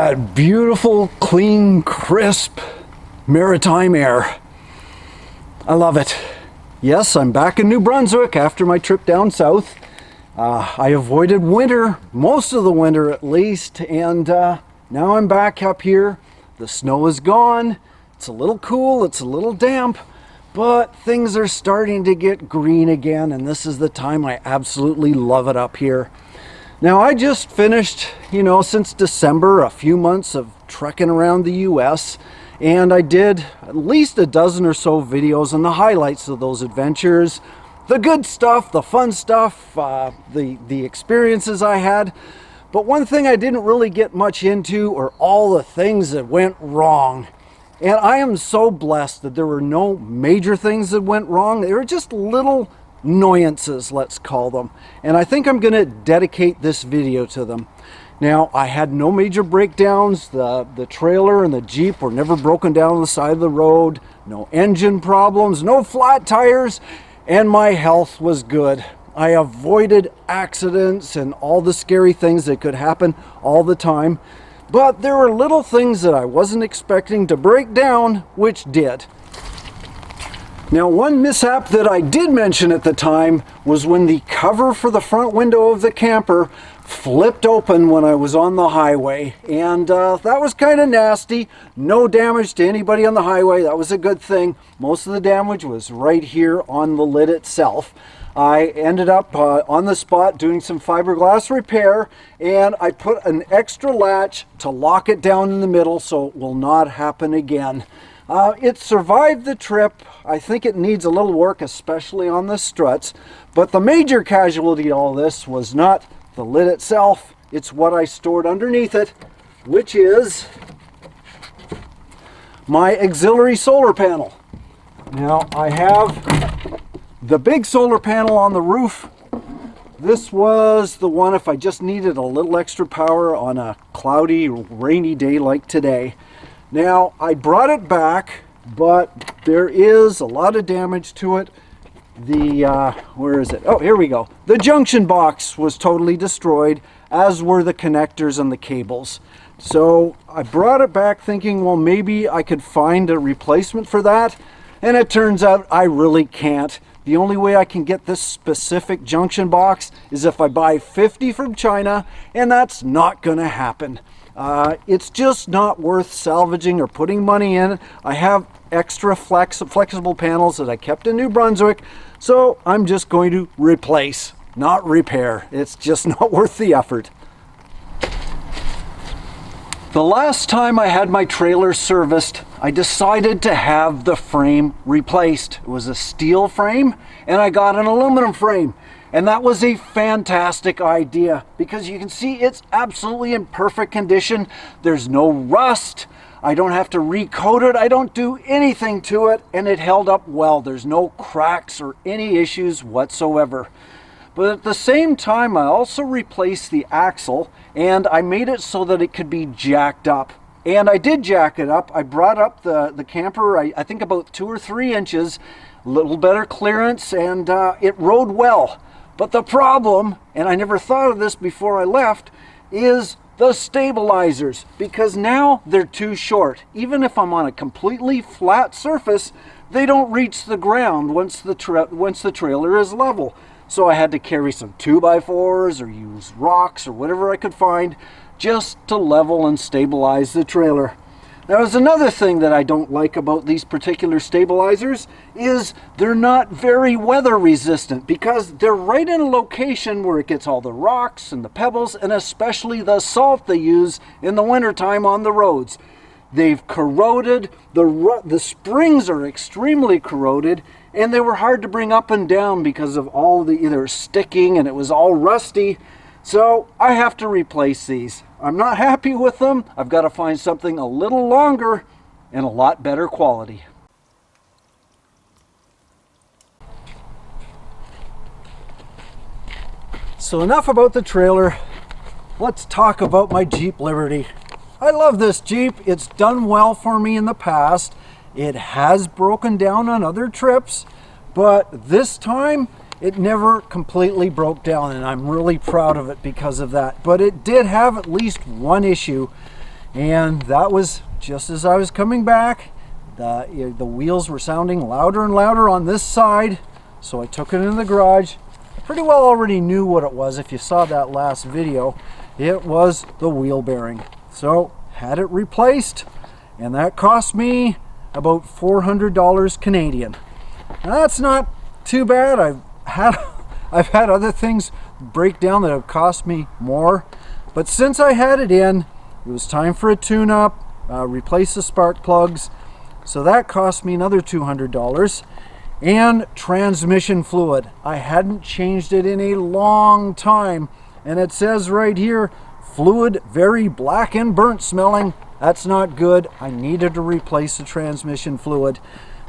that beautiful, clean, crisp maritime air. I love it. Yes, I'm back in New Brunswick after my trip down south. I avoided winter, most of the winter at least, and now I'm back up here. The snow is gone. It's a little cool, it's a little damp, but things are starting to get green again, and this is the time I absolutely love it up here. Now, I just finished, since December, a few months of trekking around the US, and I did at least a dozen or so videos on the highlights of those adventures, the good stuff, the fun stuff, the experiences I had. But one thing I didn't really get much into are all the things that went wrong. And I am so blessed that there were no major things that went wrong. They were just little annoyances, let's call them. And I think I'm going to dedicate this video to them. Now, I had no major breakdowns. The trailer and the Jeep were never broken down on the side of the road. No engine problems, no flat tires, and my health was good. I avoided accidents and all the scary things that could happen all the time. But there were little things that I wasn't expecting to break down, which did. Now, one mishap that I did mention at the time was when the cover for the front window of the camper flipped open when I was on the highway, and that was kind of nasty. No damage to anybody on the highway. That was a good thing. Most of the damage was right here on the lid itself. I ended up on the spot doing some fiberglass repair, and I put an extra latch to lock it down in the middle so it will not happen again. It survived the trip. I think it needs a little work, especially on the struts, but the major casualty of all this was not the lid itself. It's what I stored underneath it, which is my auxiliary solar panel. Now, I have the big solar panel on the roof. This was the one if I just needed a little extra power on a cloudy, rainy day like today. Now, I brought it back, but there is a lot of damage to it. Where is it? Oh, here we go. The junction box was totally destroyed, as were the connectors and the cables. So I brought it back thinking, well, maybe I could find a replacement for that. And it turns out I really can't. The only way I can get this specific junction box is if I buy 50 from China, and that's not going to happen. It's just not worth salvaging or putting money in. I have extra flexible panels that I kept in New Brunswick, so I'm just going to replace, not repair. It's just not worth the effort. The last time I had my trailer serviced, I decided to have the frame replaced. It was a steel frame, and I got an aluminum frame. And that was a fantastic idea because you can see it's absolutely in perfect condition. There's no rust. I don't have to recoat it. I don't do anything to it, and it held up well. There's no cracks or any issues whatsoever. But at the same time, I also replaced the axle, and I made it so that it could be jacked up. And I did jack it up. I brought up the camper, I think about 2 or 3 inches, a little better clearance, and it rode well. But the problem, and I never thought of this before I left, is the stabilizers, because now they're too short. Even if I'm on a completely flat surface, they don't reach the ground once the trailer is level. So I had to carry some 2x4s or use rocks or whatever I could find just to level and stabilize the trailer. Now, there's another thing that I don't like about these particular stabilizers is they're not very weather resistant because they're right in a location where it gets all the rocks and the pebbles and especially the salt they use in the wintertime on the roads. They've corroded, the springs are extremely corroded, and they were hard to bring up and down because of all the either sticking and it was all rusty. So I have to replace these. I'm not happy with them. I've got to find something a little longer and a lot better quality. So enough about the trailer. Let's talk about my Jeep Liberty. I love this Jeep. It's done well for me in the past. It has broken down on other trips, but this time it never completely broke down, and I'm really proud of it because of that. But it did have at least one issue, And that was just as I was coming back. The wheels were sounding louder and louder on this side, so I took it in the garage. I pretty well already knew what it was. If you saw that last video, it was the wheel bearing. So had it replaced, and that cost me about $400 Canadian. Now, that's not too bad. I've had other things break down that have cost me more, but since I had it in, it was time for a tune-up, replace the spark plugs. So that cost me another $200. And transmission fluid. I hadn't changed it in a long time. And it says right here, fluid very black and burnt smelling. That's not good. I needed to replace the transmission fluid.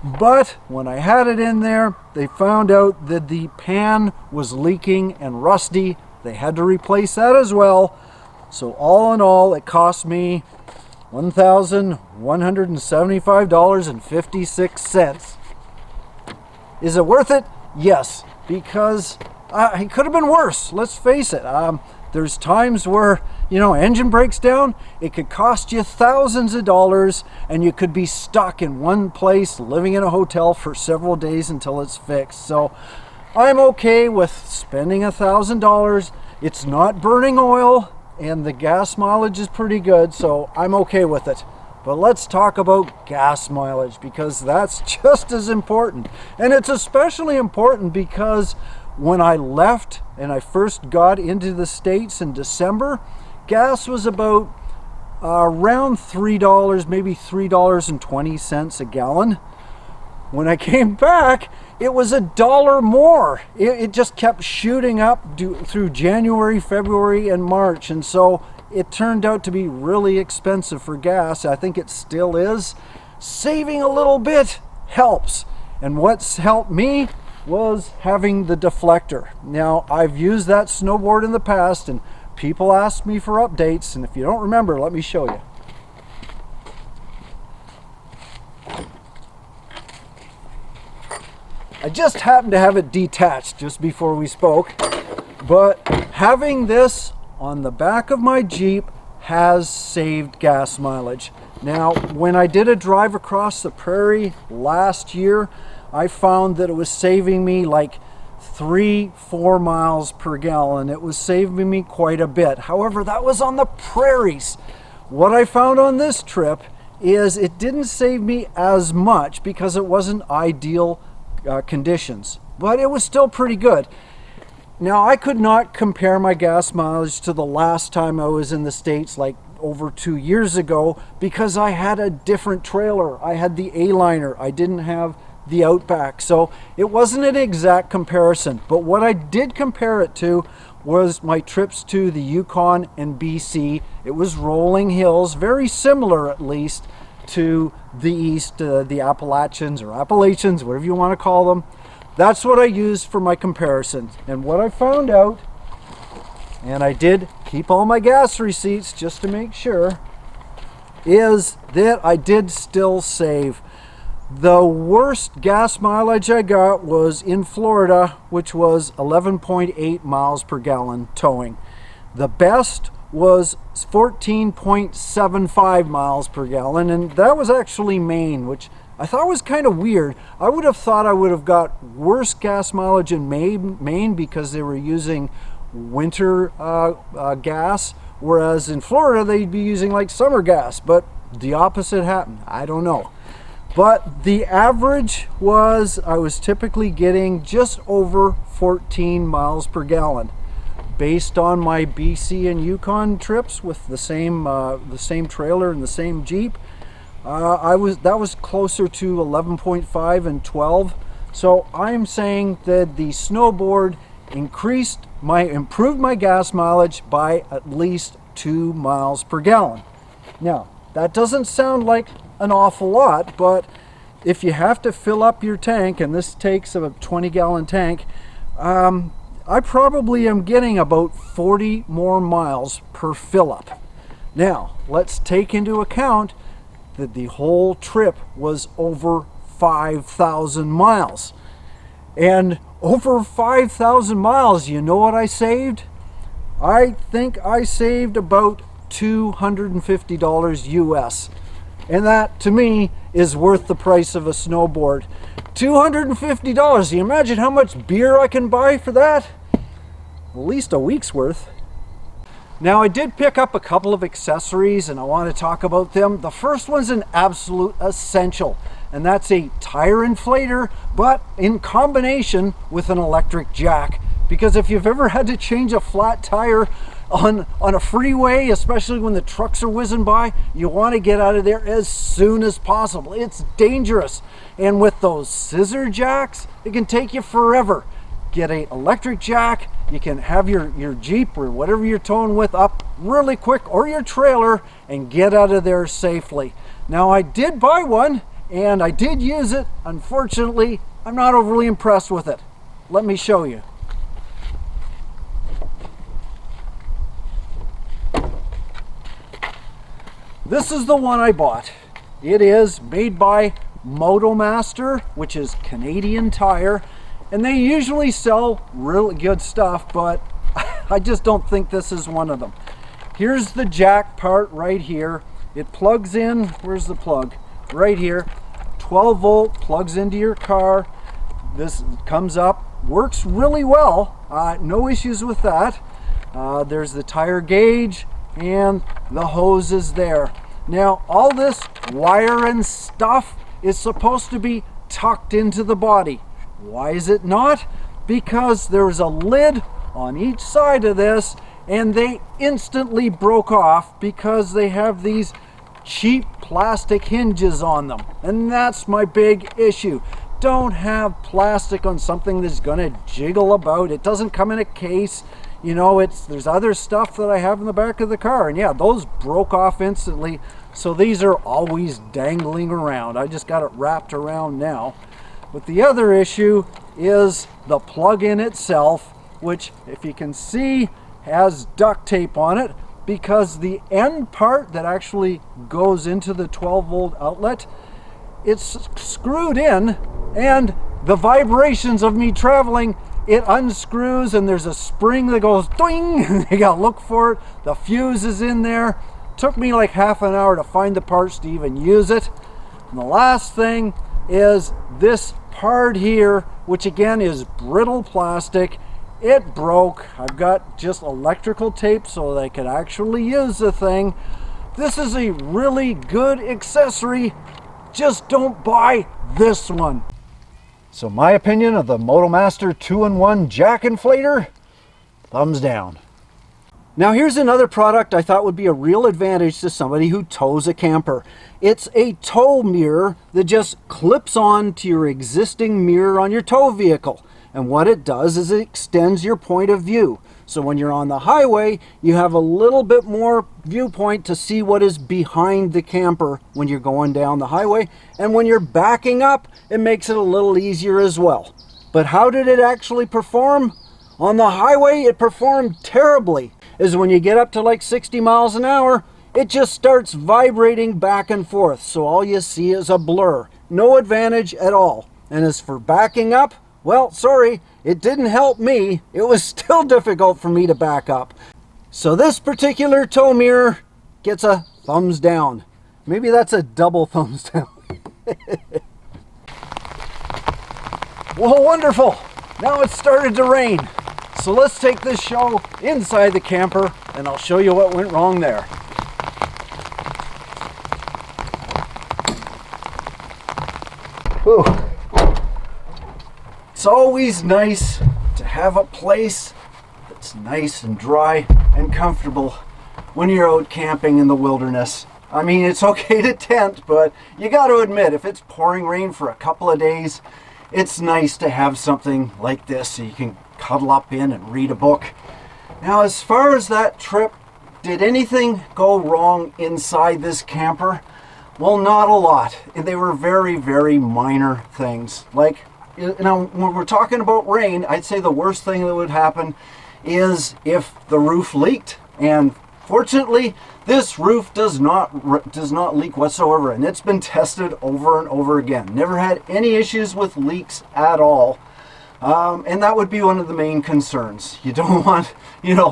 But when I had it in there, they found out that the pan was leaking and rusty. They had to replace that as well. So all in all, it cost me $1,175.56. Is it worth it? Yes, because it could have been worse. Let's face it. There's times where, engine breaks down. It could cost you thousands of dollars, and you could be stuck in one place, living in a hotel for several days until it's fixed. So I'm okay with spending $1,000. It's not burning oil, and the gas mileage is pretty good, so I'm okay with it. But let's talk about gas mileage, because that's just as important. And it's especially important because when I left and I first got into the States in December, gas was about around $3, maybe $3.20 a gallon. When I came back, it was $1 more. It just kept shooting up through January, February, and March. And so it turned out to be really expensive for gas. I think it still is. Saving a little bit helps. And what's helped me was having the deflector. Now, I've used that snowboard in the past, and people ask me for updates. And if you don't remember, let me show you. I just happened to have it detached just before we spoke, but having this on the back of my Jeep has saved gas mileage. Now, when I did a drive across the prairie last year, I found that it was saving me like 3-4 miles per gallon. It was saving me quite a bit. However, that was on the prairies. What I found on this trip is it didn't save me as much because it wasn't ideal conditions, but it was still pretty good. Now, I could not compare my gas mileage to the last time I was in the States, like over 2 years ago, because I had a different trailer. I had the A-liner. I didn't have the Outback, so it wasn't an exact comparison. But what I did compare it to was my trips to the Yukon and BC. It was rolling hills, very similar at least to the east, the Appalachians, whatever you want to call them. That's what I used for my comparisons. And what I found out, and I did keep all my gas receipts just to make sure, is that I did still save. The worst gas mileage I got was in Florida, which was 11.8 miles per gallon towing. The best was 14.75 miles per gallon, and that was actually Maine, which I thought was kind of weird. I would have thought I would have got worse gas mileage in Maine because they were using winter gas, whereas in Florida they'd be using like summer gas, but the opposite happened. I don't know. But the average was I was typically getting just over 14 miles per gallon. Based on my BC and Yukon trips with the same trailer and the same Jeep, that was closer to 11.5 and 12. So I'm saying that the snowboard improved my gas mileage by at least 2 miles per gallon. Now, that doesn't sound like an awful lot, but if you have to fill up your tank, and this takes a 20-gallon tank, I probably am getting about 40 more miles per fill up. Now, let's take into account that the whole trip was over 5,000 miles. And over 5,000 miles, you know what I saved? I think I saved about $250 US. And that, to me, is worth the price of a snowboard. $250. Can you imagine how much beer I can buy for that? At least a week's worth. Now, I did pick up a couple of accessories and I want to talk about them. The first one's an absolute essential, and that's a tire inflator, but in combination with an electric jack. Because if you've ever had to change a flat tire on a freeway, especially when the trucks are whizzing by, you want to get out of there as soon as possible. It's dangerous. And with those scissor jacks, it can take you forever. Get an electric jack, you can have your Jeep or whatever you're towing with up really quick, or your trailer, and get out of there safely. Now, I did buy one and I did use it. Unfortunately, I'm not overly impressed with it. Let me show you. This is the one I bought. It is made by MotoMaster, which is Canadian Tire, and they usually sell really good stuff, but I just don't think this is one of them. Here's the jack part right here. It plugs in, where's the plug? Right here. 12 volt, plugs into your car. This comes up, works really well. No issues with that. There's the tire gauge and the hose is there. Now, all this wire and stuff is supposed to be tucked into the body. Why is it not? Because there's a lid on each side of this, and they instantly broke off because they have these cheap plastic hinges on them. And that's my big issue. Don't have plastic on something that's gonna jiggle about. It doesn't come in a case. You know, there's other stuff that I have in the back of the car, and yeah, those broke off instantly. So these are always dangling around. I just got it wrapped around now. But the other issue is the plug-in itself, which, if you can see, has duct tape on it, because the end part that actually goes into the 12 volt outlet, it's screwed in, and the vibrations of me traveling, it unscrews and there's a spring that goes doing. You gotta look for it. The fuse is in there. Took me like half an hour to find the parts to even use it. And the last thing is this part here, which again is brittle plastic. It broke. I've got just electrical tape so that I could actually use the thing. This is a really good accessory. Just don't buy this one. So my opinion of the MotoMaster 2-in-1 jack inflator, thumbs down. Now here's another product I thought would be a real advantage to somebody who tows a camper. It's a tow mirror that just clips on to your existing mirror on your tow vehicle. And what it does is it extends your point of view. So when you're on the highway, you have a little bit more viewpoint to see what is behind the camper when you're going down the highway. And when you're backing up, it makes it a little easier as well. But how did it actually perform? On the highway, it performed terribly. Is when you get up to like 60 miles an hour, it just starts vibrating back and forth. So all you see is a blur. No advantage at all. And as for backing up, well, sorry, it didn't help me. It was still difficult for me to back up. So this particular tow mirror gets a thumbs down. Maybe that's a double thumbs down. Well, wonderful. Now it's started to rain. So let's take this show inside the camper and I'll show you what went wrong there. Whew. It's always nice to have a place that's nice and dry and comfortable when you're out camping in the wilderness. I mean, it's okay to tent, but you got to admit, if it's pouring rain for a couple of days, it's nice to have something like this so you can cuddle up in and read a book. Now, as far as that trip, did anything go wrong inside this camper? Well, not a lot. And they were very, very minor things. Like, you know, when we're talking about rain, I'd say the worst thing that would happen is if the roof leaked. And fortunately, this roof does not leak whatsoever, and it's been tested over and over again. Never had any issues with leaks at all. And that would be one of the main concerns. You don't want,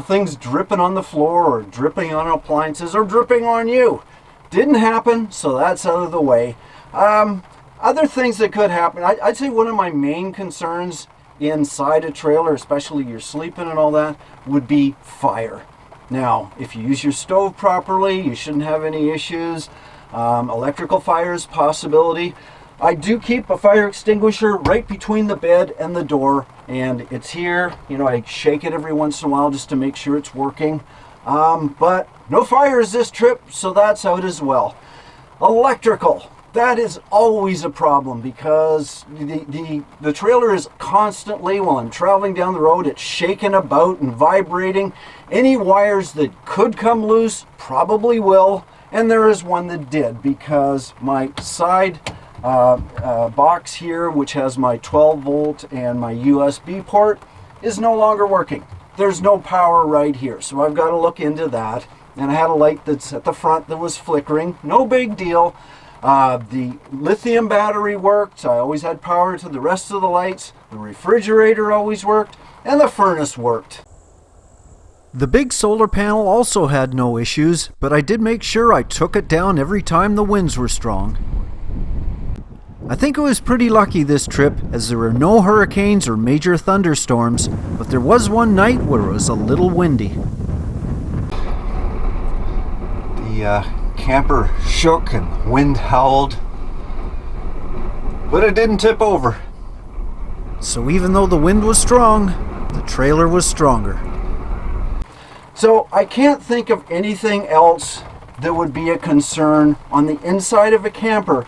things dripping on the floor or dripping on appliances or dripping on you. Didn't happen, so that's out of the way. Other things that could happen, I'd say one of my main concerns inside a trailer, especially you're sleeping and all that, would be fire. Now, if you use your stove properly, you shouldn't have any issues. Electrical fire is a possibility. I do keep a fire extinguisher right between the bed and the door, and it's here. I shake it every once in a while just to make sure it's working. But no fires this trip, so that's out as well. Electrical, that is always a problem because the trailer is constantly, while I'm traveling down the road, it's shaking about and vibrating. Any wires that could come loose probably will, and there is one that did because my side box here, which has my 12 volt and my USB port, is no longer working. There's no power right here, so I've got to look into that. And I had a light that's at the front that was flickering. No big deal. The lithium battery worked. I always had power to the rest of the lights. The refrigerator always worked, and the furnace worked. The big solar panel also had no issues, but I did make sure I took it down every time the winds were strong. I think I was pretty lucky this trip, as there were no hurricanes or major thunderstorms, but there was one night where it was a little windy. The camper shook and wind howled, but it didn't tip over. So even though the wind was strong, the trailer was stronger. So I can't think of anything else that would be a concern on the inside of a camper.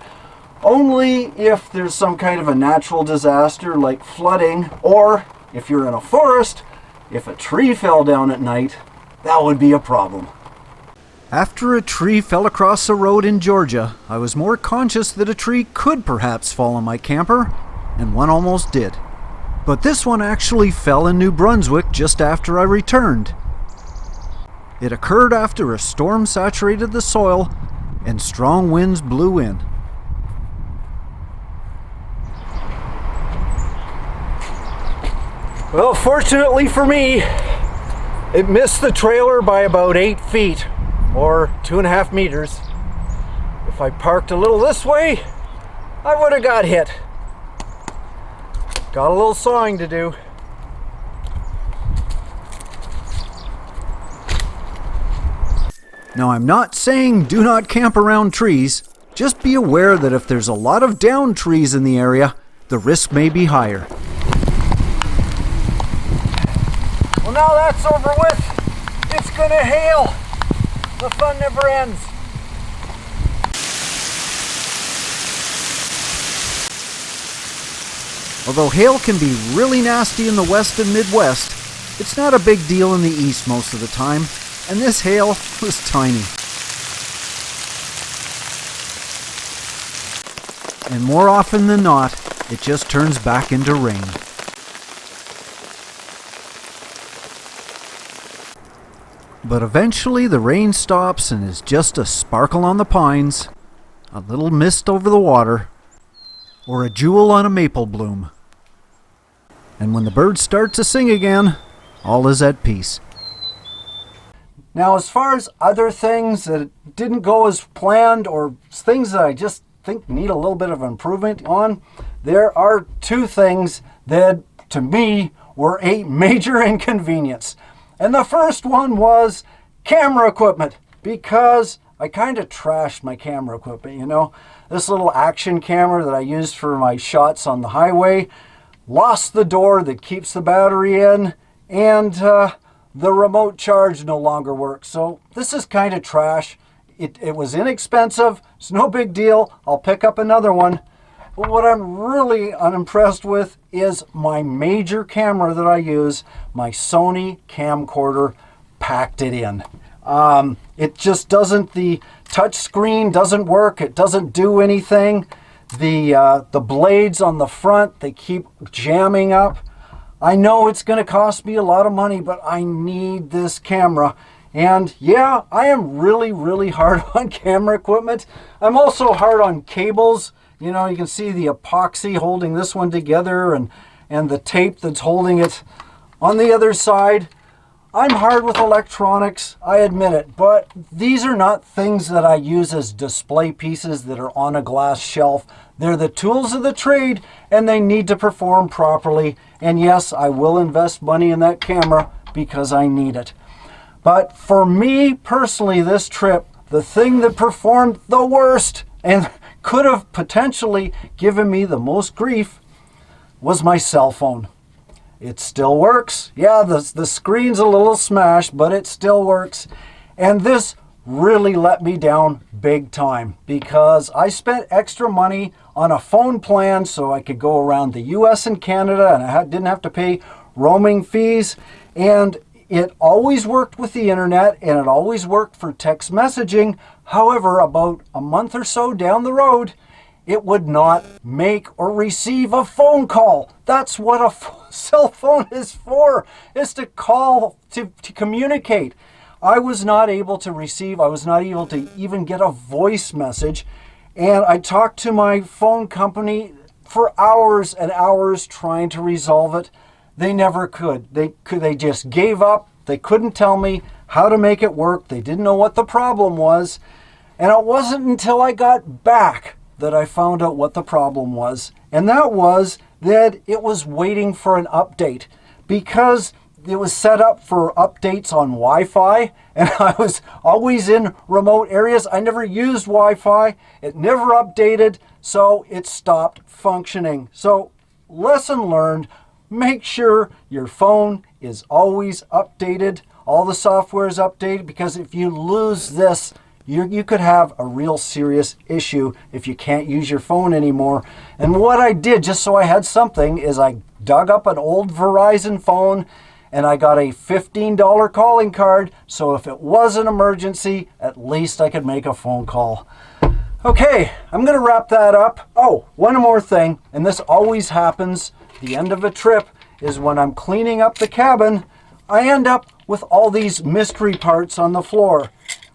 Only if there's some kind of a natural disaster like flooding, or if you're in a forest, if a tree fell down at night, that would be a problem. After a tree fell across a road in Georgia, I was more conscious that a tree could perhaps fall on my camper, and one almost did. But this one actually fell in New Brunswick just after I returned. It occurred after a storm saturated the soil and strong winds blew in. Well, fortunately for me, it missed the trailer by about 8 feet, or 2.5 meters. If I parked a little this way, I would have got hit. Got a little sawing to do. Now, I'm not saying do not camp around trees. Just be aware that if there's a lot of downed trees in the area, the risk may be higher. Well, now that's over with. It's gonna hail. The fun never ends. Although hail can be really nasty in the west and midwest, it's not a big deal in the east most of the time, and this hail was tiny. And more often than not, it just turns back into rain. But eventually the rain stops and is just a sparkle on the pines, a little mist over the water, or a jewel on a maple bloom. And when the birds start to sing again, all is at peace. Now, as far as other things that didn't go as planned or things that I just think need a little bit of improvement on, there are 2 things that, to me, were a major inconvenience. And the first one was camera equipment, because I kind of trashed my camera equipment, This little action camera that I used for my shots on the highway lost the door that keeps the battery in, and the remote charge no longer works. So this is kind of trash. It was inexpensive. It's no big deal. I'll pick up another one. But what I'm really unimpressed with is my major camera that I use, my Sony camcorder, packed it in. It just doesn't, the touch screen doesn't work. It doesn't do anything. The blades on the front, they keep jamming up. I know it's going to cost me a lot of money, but I need this camera. And yeah, I am really, really hard on camera equipment. I'm also hard on cables. You can see the epoxy holding this one together, and and the tape that's holding it on the other side. I'm hard with electronics, I admit it, but these are not things that I use as display pieces that are on a glass shelf. They're the tools of the trade, and they need to perform properly. And yes, I will invest money in that camera because I need it. But for me personally, this trip, the thing that performed the worst and could have potentially given me the most grief was my cell phone. It still works. Yeah, the screen's a little smashed, but it still works. And this really let me down big time because I spent extra money on a phone plan so I could go around the US and Canada, and I didn't have to pay roaming fees. And it always worked with the internet, and it always worked for text messaging. However, about a month or so down the road, it would not make or receive a phone call. That's what a cell phone is for, is to call, to communicate. I was not able to receive, I was not able to even get a voice message. And I talked to my phone company for hours and hours trying to resolve it. They never could. They just gave up. They couldn't tell me how to make it work. They didn't know what the problem was. And it wasn't until I got back that I found out what the problem was. And that was that it was waiting for an update because it was set up for updates on Wi-Fi, and I was always in remote areas. I never used Wi-Fi. It never updated, so it stopped functioning. So lesson learned, make sure your phone is always updated. All the software is updated, because if you lose this, you could have a real serious issue if you can't use your phone anymore. And what I did, just so I had something, is I dug up an old Verizon phone and I got a $15 calling card, so if it was an emergency, at least I could make a phone call. Okay, I'm gonna wrap that up. Oh, one more thing, and this always happens the end of a trip, is when I'm cleaning up the cabin, I end up with all these mystery parts on the floor.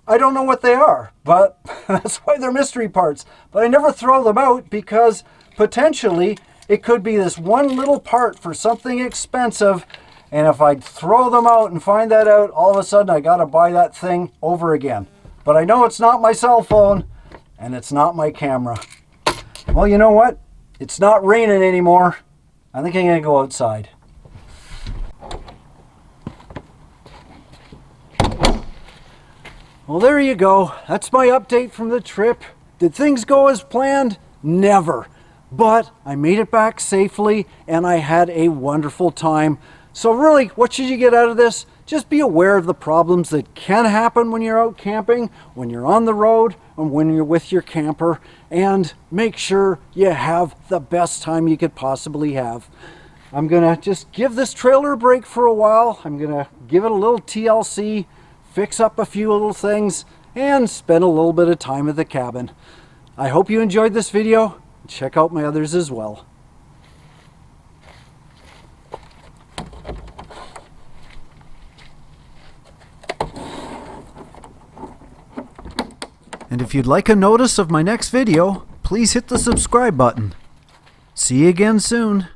I don't know what they are, but that's why they're mystery parts. But I never throw them out because potentially it could be this one little part for something expensive. And if I throw them out and find that out, all of a sudden I gotta buy that thing over again. But I know it's not my cell phone and it's not my camera. Well, you know what? It's not raining anymore. I think I'm gonna go outside. Well, there you go. That's my update from the trip. Did things go as planned? Never. But I made it back safely and I had a wonderful time. So really, what should you get out of this? Just be aware of the problems that can happen when you're out camping, when you're on the road, and when you're with your camper, and make sure you have the best time you could possibly have. I'm gonna just give this trailer a break for a while. I'm gonna give it a little TLC, fix up a few little things, and spend a little bit of time at the cabin. I hope you enjoyed this video. Check out my others as well. And if you'd like a notice of my next video, please hit the subscribe button. See you again soon.